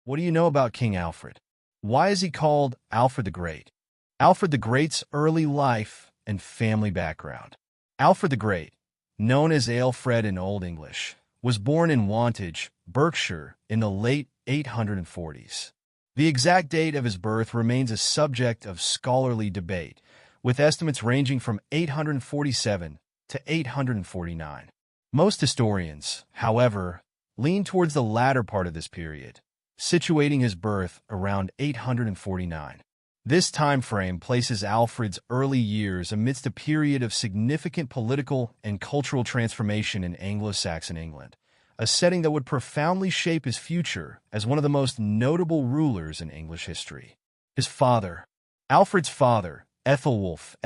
What do you know about King Alfred? Why is he called Alfred the Great? Alfred the Great's early life and family background. Alfred the Great, known as Aelfred in Old English, was born in Wantage, Berkshire, in the late 840s. The exact date of his birth remains a subject of scholarly debate, with estimates ranging from 847 to 849. Most historians, however, lean towards the latter part of this period, situating his birth around 849. This time frame places Alfred's early years amidst a period of significant political and cultural transformation in Anglo-Saxon England, a setting that would profoundly shape his future as one of the most notable rulers in English history. His father, Alfred's father, Ethelwulf,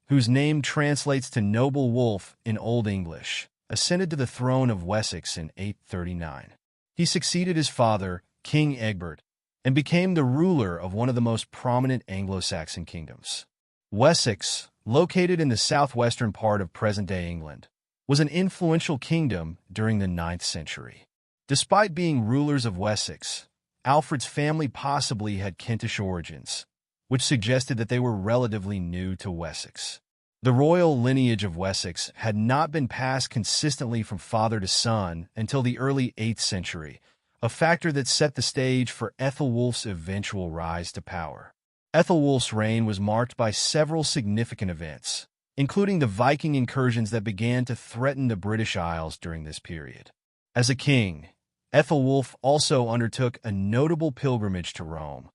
whose name translates to noble wolf in Old English, ascended to the throne of Wessex in 839. He succeeded his father, King Egbert, and became the ruler of one of the most prominent Anglo-Saxon kingdoms. Wessex, located in the southwestern part of present-day England, was an influential kingdom during the 9th century. Despite being rulers of Wessex, Alfred's family possibly had Kentish origins, which suggested that they were relatively new to Wessex. The royal lineage of Wessex had not been passed consistently from father to son until the early 8th century, a factor that set the stage for Ethelwulf's eventual rise to power. Ethelwulf's reign was marked by several significant events, including the Viking incursions that began to threaten the British Isles during this period. As a king, Ethelwulf also undertook a notable pilgrimage to Rome,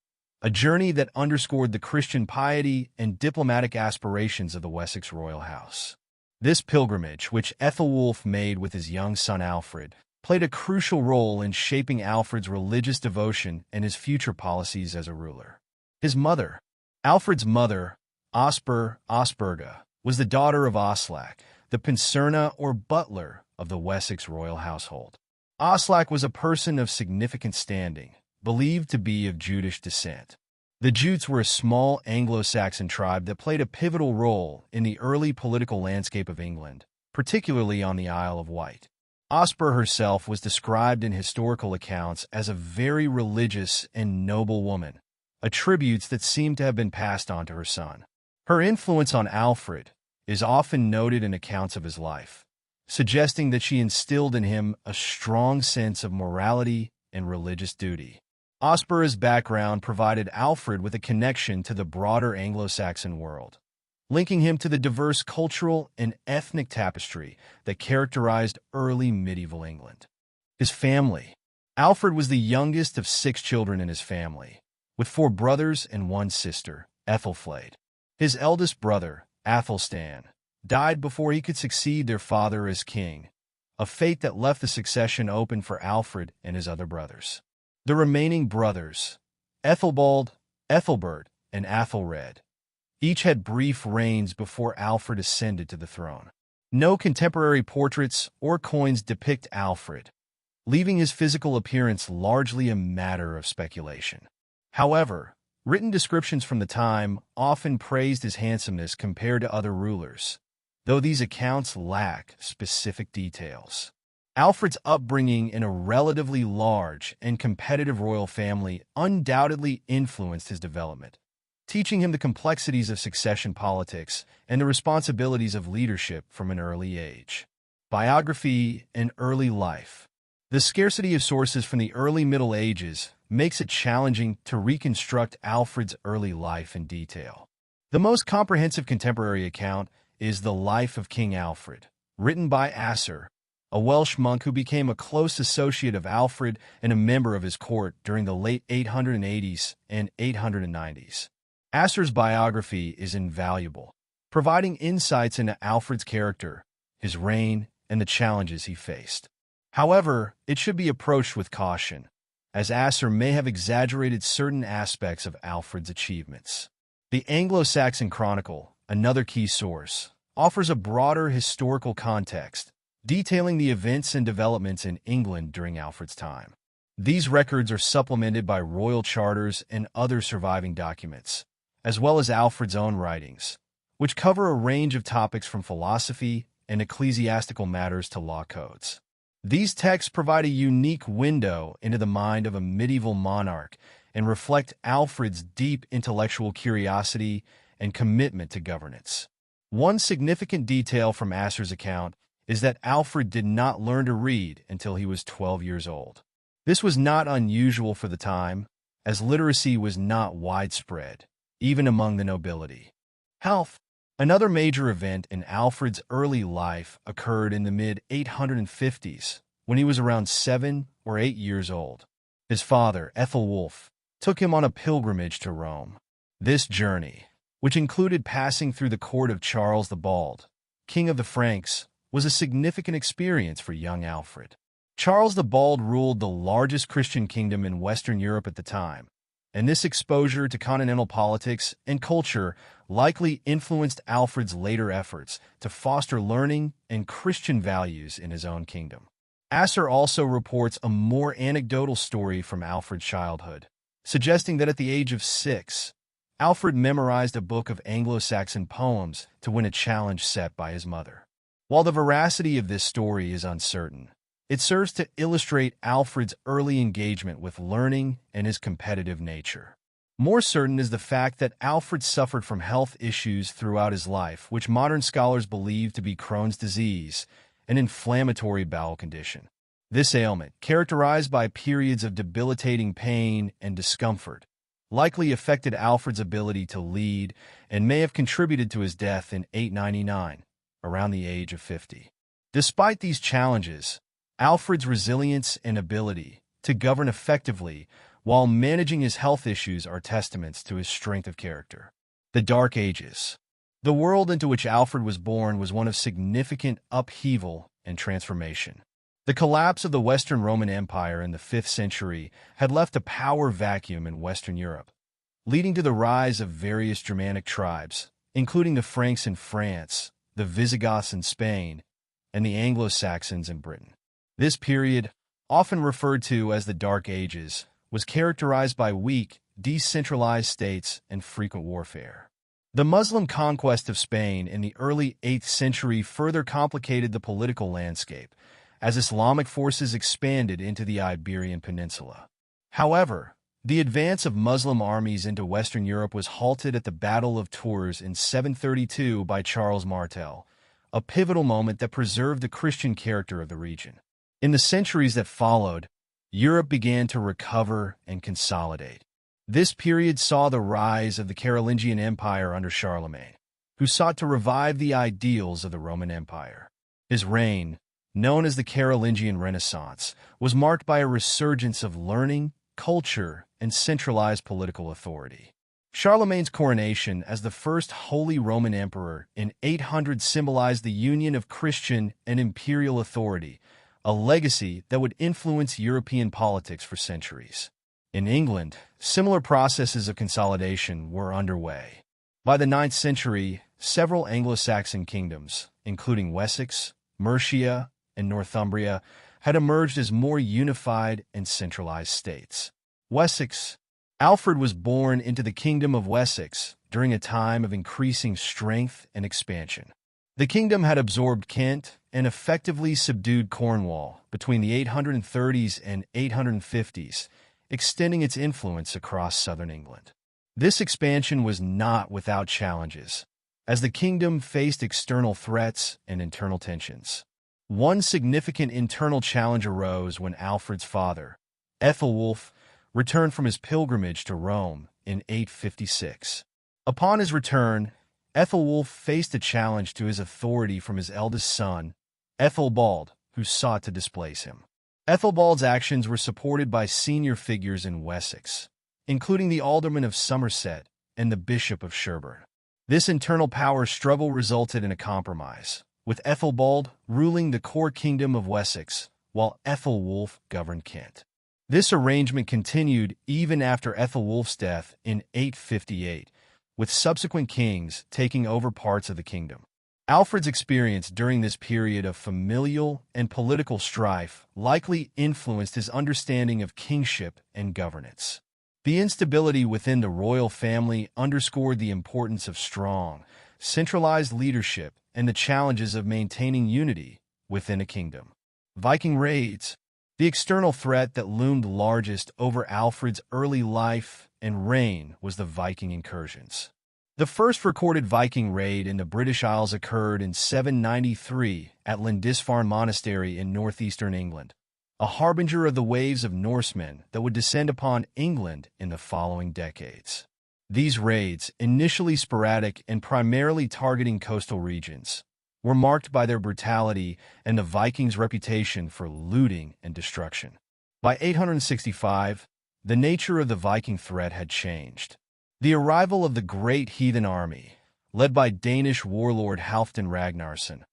a journey that underscored the Christian piety and diplomatic aspirations of the Wessex royal house. This pilgrimage, which Ethelwulf made with his young son Alfred, played a crucial role in shaping Alfred's religious devotion and his future policies as a ruler. His mother, Alfred's mother, Osburga, was the daughter of Aslak, the pensurna or butler of the Wessex royal household. Aslak was a person of significant standing, believed to be of Jutish descent. The Jutes were a small Anglo-Saxon tribe that played a pivotal role in the early political landscape of England, particularly on the Isle of Wight. Osburh herself was described in historical accounts as a very religious and noble woman, attributes that seem to have been passed on to her son. Her influence on Alfred is often noted in accounts of his life, suggesting that she instilled in him a strong sense of morality and religious duty. Osburh's background provided Alfred with a connection to the broader Anglo-Saxon world, linking him to the diverse cultural and ethnic tapestry that characterized early medieval England. His family. Alfred was the youngest of 6 children in his family, with 4 brothers and 1 sister, Ethelflaed. His eldest brother, Athelstan, died before he could succeed their father as king, a fate that left the succession open for Alfred and his other brothers. The remaining brothers, Ethelbald, Ethelbert, and Athelred, each had brief reigns before Alfred ascended to the throne. No contemporary portraits or coins depict Alfred, leaving his physical appearance largely a matter of speculation. However, written descriptions from the time often praised his handsomeness compared to other rulers, though these accounts lack specific details. Alfred's upbringing in a relatively large and competitive royal family undoubtedly influenced his development, teaching him the complexities of succession politics and the responsibilities of leadership from an early age. Biography and early life. The scarcity of sources from the early Middle Ages makes it challenging to reconstruct Alfred's early life in detail. The most comprehensive contemporary account is The Life of King Alfred, written by Asser, a Welsh monk who became a close associate of Alfred and a member of his court during the late 880s and 890s. Asser's biography is invaluable, providing insights into Alfred's character, his reign, and the challenges he faced. However, it should be approached with caution, as Asser may have exaggerated certain aspects of Alfred's achievements. The Anglo-Saxon Chronicle, another key source, offers a broader historical context, detailing the events and developments in England during Alfred's time. These records are supplemented by royal charters and other surviving documents, as well as Alfred's own writings, which cover a range of topics from philosophy and ecclesiastical matters to law codes. These texts provide a unique window into the mind of a medieval monarch and reflect Alfred's deep intellectual curiosity and commitment to governance. One significant detail from Asser's account is that Alfred did not learn to read until he was 12 years old. This was not unusual for the time, as literacy was not widespread, even among the nobility. Health. Another major event in Alfred's early life occurred in the mid-850s, when he was around 7 or 8 years old. His father, Ethelwulf, took him on a pilgrimage to Rome. This journey, which included passing through the court of Charles the Bald, King of the Franks, was a significant experience for young Alfred. Charles the Bald ruled the largest Christian kingdom in Western Europe at the time, and this exposure to continental politics and culture likely influenced Alfred's later efforts to foster learning and Christian values in his own kingdom. Asser also reports a more anecdotal story from Alfred's childhood, suggesting that at the age of 6, Alfred memorized a book of Anglo-Saxon poems to win a challenge set by his mother. While the veracity of this story is uncertain, it serves to illustrate Alfred's early engagement with learning and his competitive nature. More certain is the fact that Alfred suffered from health issues throughout his life, which modern scholars believe to be Crohn's disease, an inflammatory bowel condition. This ailment, characterized by periods of debilitating pain and discomfort, likely affected Alfred's ability to lead and may have contributed to his death in 899, around the age of 50. Despite these challenges, Alfred's resilience and ability to govern effectively while managing his health issues are testaments to his strength of character. The Dark Ages. The world into which Alfred was born was one of significant upheaval and transformation. The collapse of the Western Roman Empire in the 5th century had left a power vacuum in Western Europe, leading to the rise of various Germanic tribes, including the Franks in France, the Visigoths in Spain, and the Anglo-Saxons in Britain. This period, often referred to as the Dark Ages, was characterized by weak, decentralized states and frequent warfare. The Muslim conquest of Spain in the early 8th century further complicated the political landscape, as Islamic forces expanded into the Iberian Peninsula. However, the advance of Muslim armies into Western Europe was halted at the Battle of Tours in 732 by Charles Martel, a pivotal moment that preserved the Christian character of the region. In the centuries that followed, Europe began to recover and consolidate. This period saw the rise of the Carolingian Empire under Charlemagne, who sought to revive the ideals of the Roman Empire. His reign, known as the Carolingian Renaissance, was marked by a resurgence of learning, culture, and centralized political authority. Charlemagne's coronation as the first Holy Roman Emperor in 800 symbolized the union of Christian and imperial authority, a legacy that would influence European politics for centuries. In England, similar processes of consolidation were underway. By the 9th century, several Anglo-Saxon kingdoms, including Wessex, Mercia, and Northumbria, had emerged as more unified and centralized states. Wessex. Alfred was born into the Kingdom of Wessex during a time of increasing strength and expansion. The kingdom had absorbed Kent and effectively subdued Cornwall between the 830s and 850s, extending its influence across southern England. This expansion was not without challenges, as the kingdom faced external threats and internal tensions. One significant internal challenge arose when Alfred's father, Ethelwulf, returned from his pilgrimage to Rome in 856. Upon his return, Ethelwulf faced a challenge to his authority from his eldest son, Ethelbald, who sought to displace him. Ethelbald's actions were supported by senior figures in Wessex, including the alderman of Somerset and the bishop of Sherborne. This internal power struggle resulted in a compromise, with Ethelbald ruling the core kingdom of Wessex, while Ethelwulf governed Kent. This arrangement continued even after Ethelwulf's death in 858, with subsequent kings taking over parts of the kingdom. Alfred's experience during this period of familial and political strife likely influenced his understanding of kingship and governance. The instability within the royal family underscored the importance of strong, centralized leadership and the challenges of maintaining unity within a kingdom. Viking raids. The external threat that loomed largest over Alfred's early life and reign was the Viking incursions. The first recorded Viking raid in the British Isles occurred in 793 at Lindisfarne Monastery in northeastern England, a harbinger of the waves of Norsemen that would descend upon England in the following decades. These raids, initially sporadic and primarily targeting coastal regions, were marked by their brutality and the Vikings' reputation for looting and destruction. By 865, the nature of the Viking threat had changed. The arrival of the Great Heathen Army, led by Danish warlord Halfdan Ragnarsson,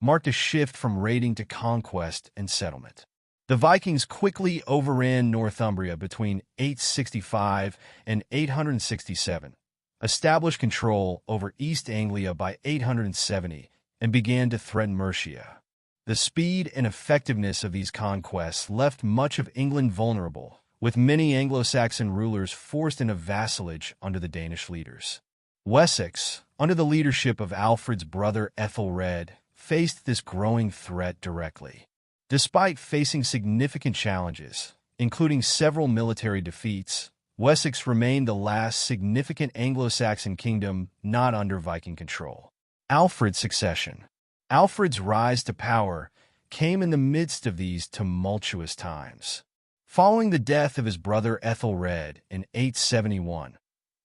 marked a shift from raiding to conquest and settlement. The Vikings quickly overran Northumbria between 865 and 867, established control over East Anglia by 870, and began to threaten Mercia. The speed and effectiveness of these conquests left much of England vulnerable, with many Anglo-Saxon rulers forced into vassalage under the Danish leaders. Wessex, under the leadership of Alfred's brother Ethelred, faced this growing threat directly. Despite facing significant challenges, including several military defeats, Wessex remained the last significant Anglo-Saxon kingdom not under Viking control. Alfred's succession. Alfred's rise to power came in the midst of these tumultuous times. Following the death of his brother Ethelred in 871,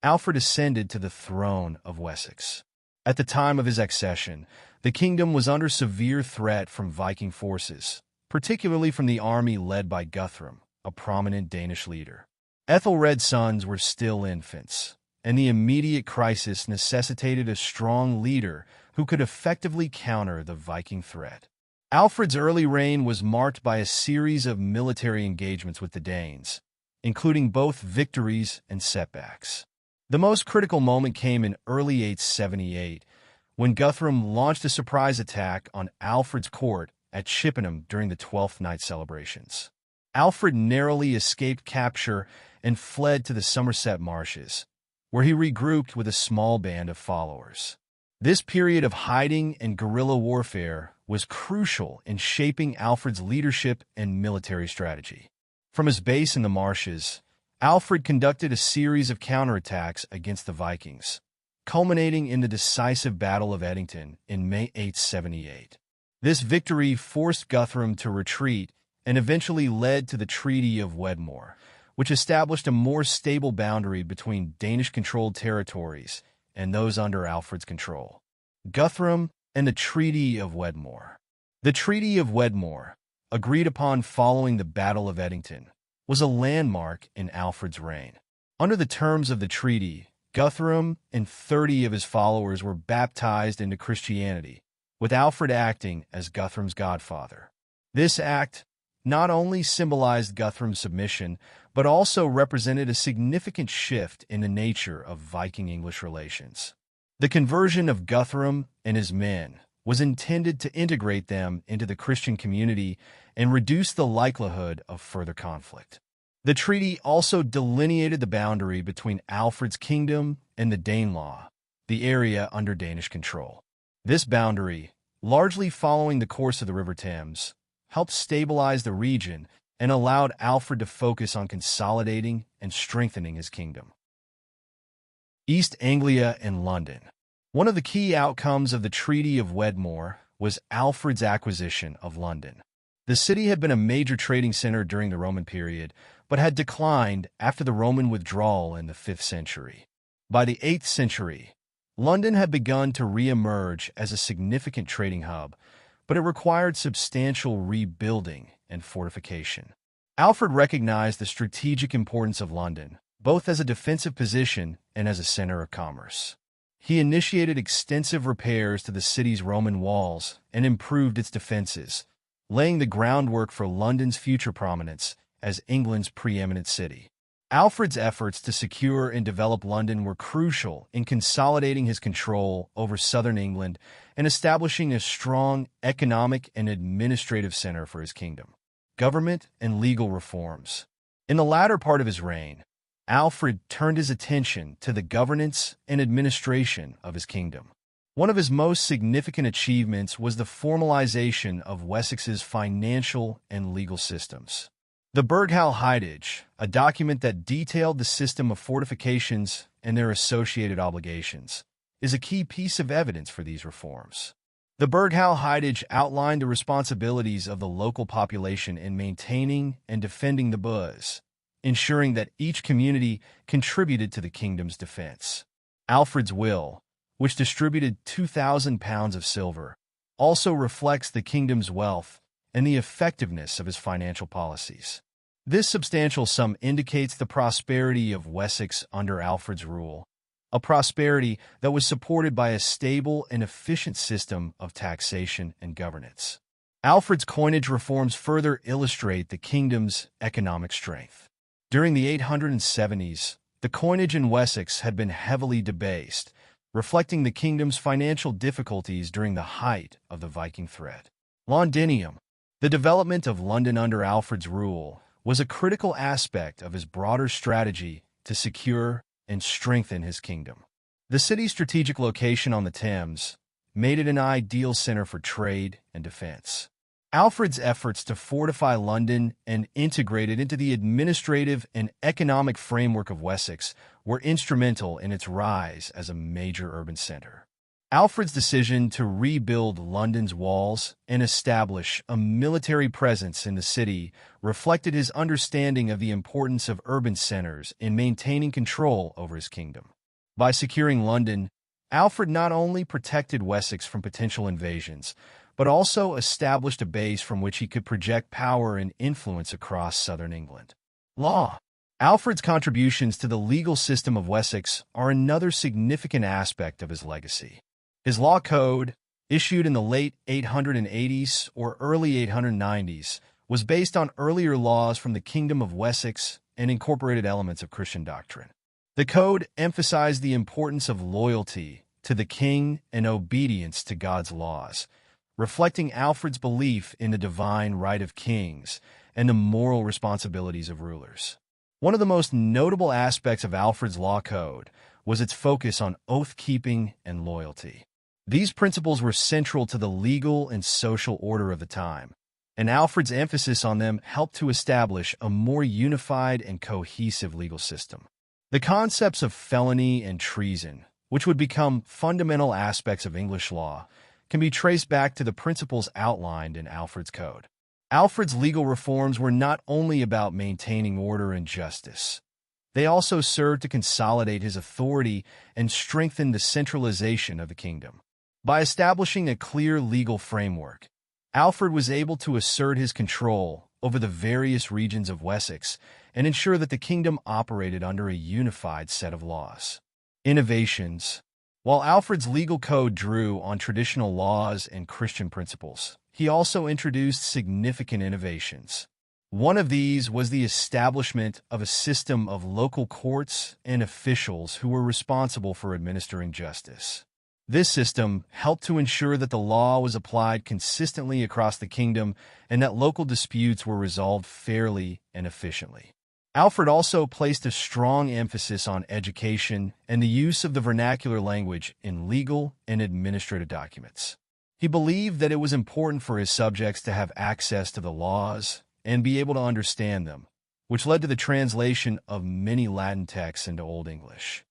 Alfred ascended to the throne of Wessex. At the time of his accession, the kingdom was under severe threat from Viking forces, particularly from the army led by Guthrum, a prominent Danish leader. Ethelred's sons were still infants, and the immediate crisis necessitated a strong leader who could effectively counter the Viking threat. Alfred's early reign was marked by a series of military engagements with the Danes, including both victories and setbacks. The most critical moment came in early 878, when Guthrum launched a surprise attack on Alfred's court at Chippenham during the Twelfth Night celebrations. Alfred narrowly escaped capture and fled to the Somerset marshes, where he regrouped with a small band of followers. This period of hiding and guerrilla warfare was crucial in shaping Alfred's leadership and military strategy. From his base in the marshes, Alfred conducted a series of counterattacks against the Vikings, culminating in the decisive Battle of Edington in May 878. This victory forced Guthrum to retreat and eventually led to the Treaty of Wedmore, which established a more stable boundary between Danish-controlled territories and those under Alfred's control. Guthrum and the Treaty of Wedmore. The Treaty of Wedmore, agreed upon following the Battle of Edington, was a landmark in Alfred's reign. Under the terms of the treaty, Guthrum and 30 of his followers were baptized into Christianity, with Alfred acting as Guthrum's godfather. This act not only symbolized Guthrum's submission, but also represented a significant shift in the nature of Viking-English relations. The conversion of Guthrum and his men was intended to integrate them into the Christian community and reduce the likelihood of further conflict. The treaty also delineated the boundary between Alfred's kingdom and the Danelaw, the area under Danish control. This boundary, largely following the course of the River Thames, helped stabilize the region and allowed Alfred to focus on consolidating and strengthening his kingdom. East Anglia and London. One of the key outcomes of the Treaty of Wedmore was Alfred's acquisition of London. The city had been a major trading center during the Roman period, but had declined after the Roman withdrawal in the 5th century. By the 8th century, London had begun to re-emerge as a significant trading hub, but it required substantial rebuilding and fortification. Alfred recognized the strategic importance of London, both as a defensive position and as a center of commerce. He initiated extensive repairs to the city's Roman walls and improved its defenses, laying the groundwork for London's future prominence as England's preeminent city. Alfred's efforts to secure and develop London were crucial in consolidating his control over southern England and establishing a strong economic and administrative center for his kingdom. Government and legal reforms. In the latter part of his reign, Alfred turned his attention to the governance and administration of his kingdom. One of his most significant achievements was the formalization of Wessex's financial and legal systems. The Burghal-Heidage, a document that detailed the system of fortifications and their associated obligations, is a key piece of evidence for these reforms. The Burghal-Heidage outlined the responsibilities of the local population in maintaining and defending the burghs, ensuring that each community contributed to the kingdom's defense. Alfred's will, which distributed 2,000 pounds of silver, also reflects the kingdom's wealth and the effectiveness of his financial policies. This substantial sum indicates the prosperity of Wessex under Alfred's rule, a prosperity that was supported by a stable and efficient system of taxation and governance. Alfred's coinage reforms further illustrate the kingdom's economic strength. During the 870s, the coinage in Wessex had been heavily debased, reflecting the kingdom's financial difficulties during the height of the Viking threat. Londinium, the development of London under Alfred's rule, was a critical aspect of his broader strategy to secure and strengthen his kingdom. The city's strategic location on the Thames made it an ideal center for trade and defense. Alfred's efforts to fortify London and integrate it into the administrative and economic framework of Wessex were instrumental in its rise as a major urban center. Alfred's decision to rebuild London's walls and establish a military presence in the city reflected his understanding of the importance of urban centers in maintaining control over his kingdom. By securing London, Alfred not only protected Wessex from potential invasions, but also established a base from which he could project power and influence across southern England. Law. Alfred's contributions to the legal system of Wessex are another significant aspect of his legacy. His law code, issued in the late 880s or early 890s, was based on earlier laws from the Kingdom of Wessex and incorporated elements of Christian doctrine. The code emphasized the importance of loyalty to the king and obedience to God's laws, reflecting Alfred's belief in the divine right of kings and the moral responsibilities of rulers. One of the most notable aspects of Alfred's law code was its focus on oath-keeping and loyalty. These principles were central to the legal and social order of the time, and Alfred's emphasis on them helped to establish a more unified and cohesive legal system. The concepts of felony and treason, which would become fundamental aspects of English law, can be traced back to the principles outlined in Alfred's code. Alfred's legal reforms were not only about maintaining order and justice. They also served to consolidate his authority and strengthen the centralization of the kingdom. By establishing a clear legal framework, Alfred was able to assert his control over the various regions of Wessex and ensure that the kingdom operated under a unified set of laws. Innovations. While Alfred's legal code drew on traditional laws and Christian principles, he also introduced significant innovations. One of these was the establishment of a system of local courts and officials who were responsible for administering justice. This system helped to ensure that the law was applied consistently across the kingdom and that local disputes were resolved fairly and efficiently. Alfred also placed a strong emphasis on education and the use of the vernacular language in legal and administrative documents. He believed that it was important for his subjects to have access to the laws and be able to understand them, which led to the translation of many Latin texts into Old English.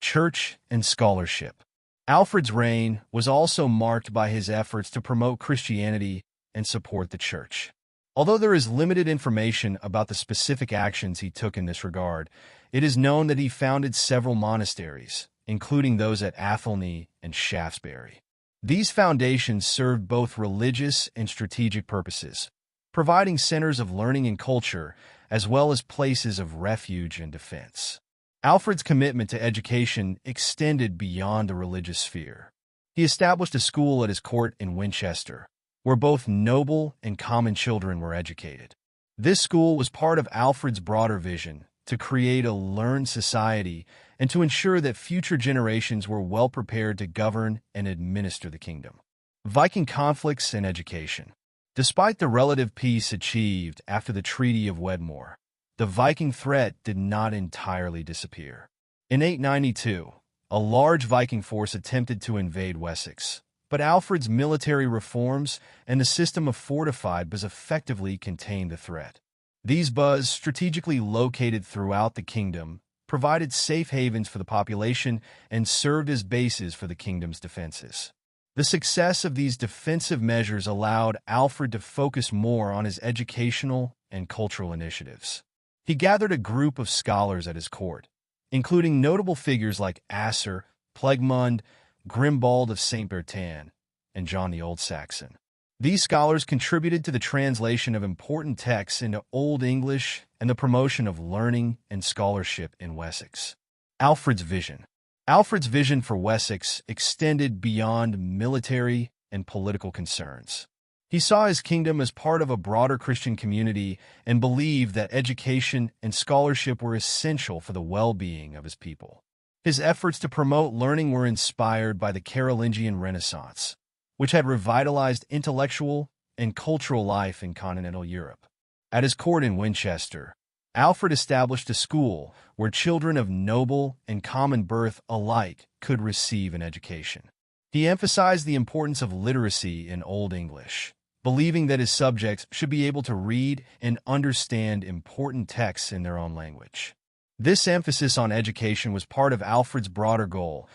Church and scholarship. Alfred's reign was also marked by his efforts to promote Christianity and support the church. Although there is limited information about the specific actions he took in this regard, it is known that he founded several monasteries, including those at Athelney and Shaftesbury. These foundations served both religious and strategic purposes, providing centers of learning and culture, as well as places of refuge and defense. Alfred's commitment to education extended beyond the religious sphere. He established a school at his court in Winchester, where both noble and common children were educated. This school was part of Alfred's broader vision to create a learned society and to ensure that future generations were well prepared to govern and administer the kingdom. Viking conflicts and education. Despite the relative peace achieved after the Treaty of Wedmore, the Viking threat did not entirely disappear. In 892, A large Viking force attempted to invade Wessex, but Alfred's military reforms and the system of fortified baths effectively contained the threat. These baths, strategically located throughout the kingdom, provided safe havens for the population and served as bases for the kingdom's defenses. The success of these defensive measures allowed Alfred to focus more on his educational and cultural initiatives. He gathered a group of scholars at his court, including notable figures like Asser, Plegmund, Grimbald of St. Bertin, and John the Old Saxon. These scholars contributed to the translation of important texts into Old English and the promotion of learning and scholarship in Wessex. Alfred's vision. Alfred's vision for Wessex extended beyond military and political concerns. He saw his kingdom as part of a broader Christian community and believed that education and scholarship were essential for the well-being of his people. His efforts to promote learning were inspired by the Carolingian Renaissance, which had revitalized intellectual and cultural life in continental Europe. At his court in Winchester, Alfred established a school where children of noble and common birth alike could receive an education. He emphasized the importance of literacy in Old English, believing that his subjects should be able to read and understand important texts in their own language. This emphasis on education was part of Alfred's broader goal.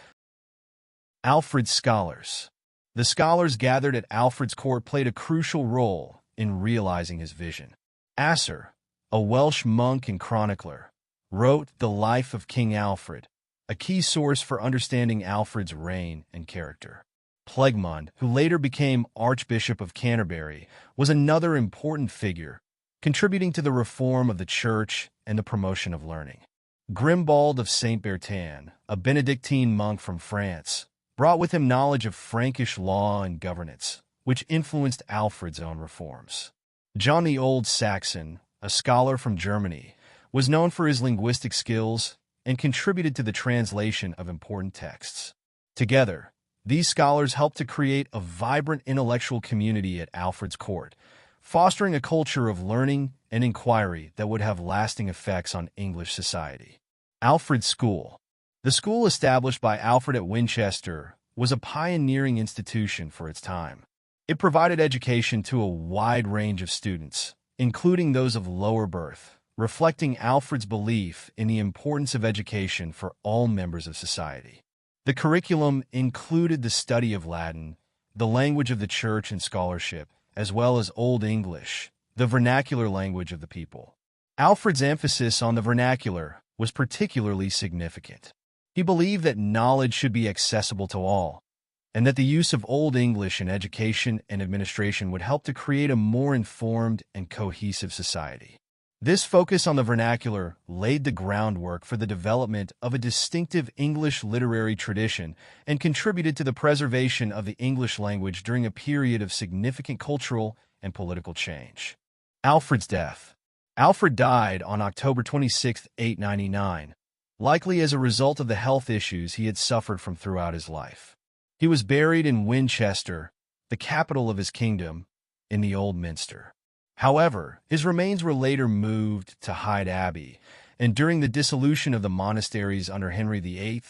Alfred's scholars. The scholars gathered at Alfred's court played a crucial role in realizing his vision. Asser, a Welsh monk and chronicler, wrote The Life of King Alfred, a key source for understanding Alfred's reign and character. Plegmund, who later became Archbishop of Canterbury, was another important figure, contributing to the reform of the church and the promotion of learning. Grimbald of St. Bertin, a Benedictine monk from France, brought with him knowledge of Frankish law and governance, which influenced Alfred's own reforms. John the Old Saxon, a scholar from Germany, was known for his linguistic skills and contributed to the translation of important texts. Together, these scholars helped to create a vibrant intellectual community at Alfred's court, fostering a culture of learning and inquiry that would have lasting effects on English society. Alfred's School. The school established by Alfred at Winchester was a pioneering institution for its time. It provided education to a wide range of students, including those of lower birth, reflecting Alfred's belief in the importance of education for all members of society. The curriculum included the study of Latin, the language of the church and scholarship, as well as Old English, the vernacular language of the people. Alfred's emphasis on the vernacular was particularly significant. He believed that knowledge should be accessible to all, and that the use of Old English in education and administration would help to create a more informed and cohesive society. This focus on the vernacular laid the groundwork for the development of a distinctive English literary tradition and contributed to the preservation of the English language during a period of significant cultural and political change. Alfred's death. Alfred died on October 26, 899, likely as a result of the health issues he had suffered from throughout his life. He was buried in Winchester, the capital of his kingdom, in the Old Minster. However, his remains were later moved to Hyde Abbey, and during the dissolution of the monasteries under Henry VIII,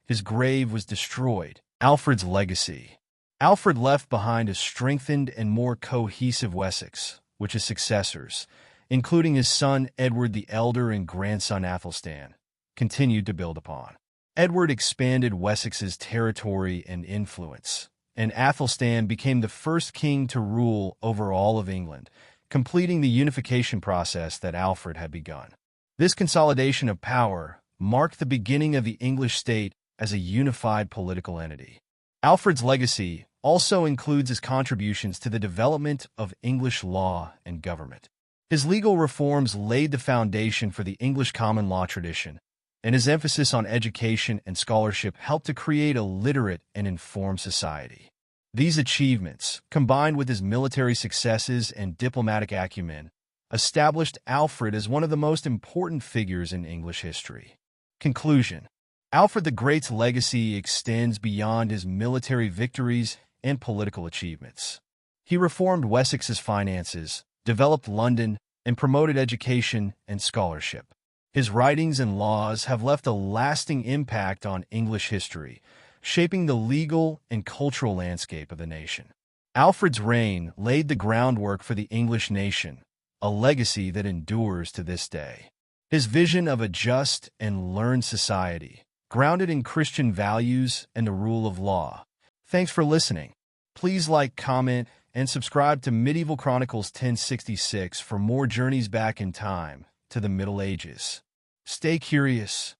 his grave was destroyed. Alfred's legacy. Alfred left behind a strengthened and more cohesive Wessex, which his successors, including his son Edward the Elder and grandson Athelstan, continued to build upon. Edward expanded Wessex's territory and influence, and Athelstan became the first king to rule over all of England, completing the unification process that Alfred had begun. This consolidation of power marked the beginning of the English state as a unified political entity. Alfred's legacy also includes his contributions to the development of English law and government. His legal reforms laid the foundation for the English common law tradition, and his emphasis on education and scholarship helped to create a literate and informed society. These achievements, combined with his military successes and diplomatic acumen, established Alfred as one of the most important figures in English history. Conclusion. Alfred the Great's legacy extends beyond his military victories and political achievements. He reformed Wessex's finances, developed London, and promoted education and scholarship. His writings and laws have left a lasting impact on English history, shaping the legal and cultural landscape of the nation. Alfred's reign laid the groundwork for the English nation, a legacy that endures to this day. His vision of a just and learned society, grounded in Christian values and the rule of law. Thanks for listening. Please like, comment, and subscribe to Medieval Chronicles 1066 for more journeys back in time to the Middle Ages. Stay curious.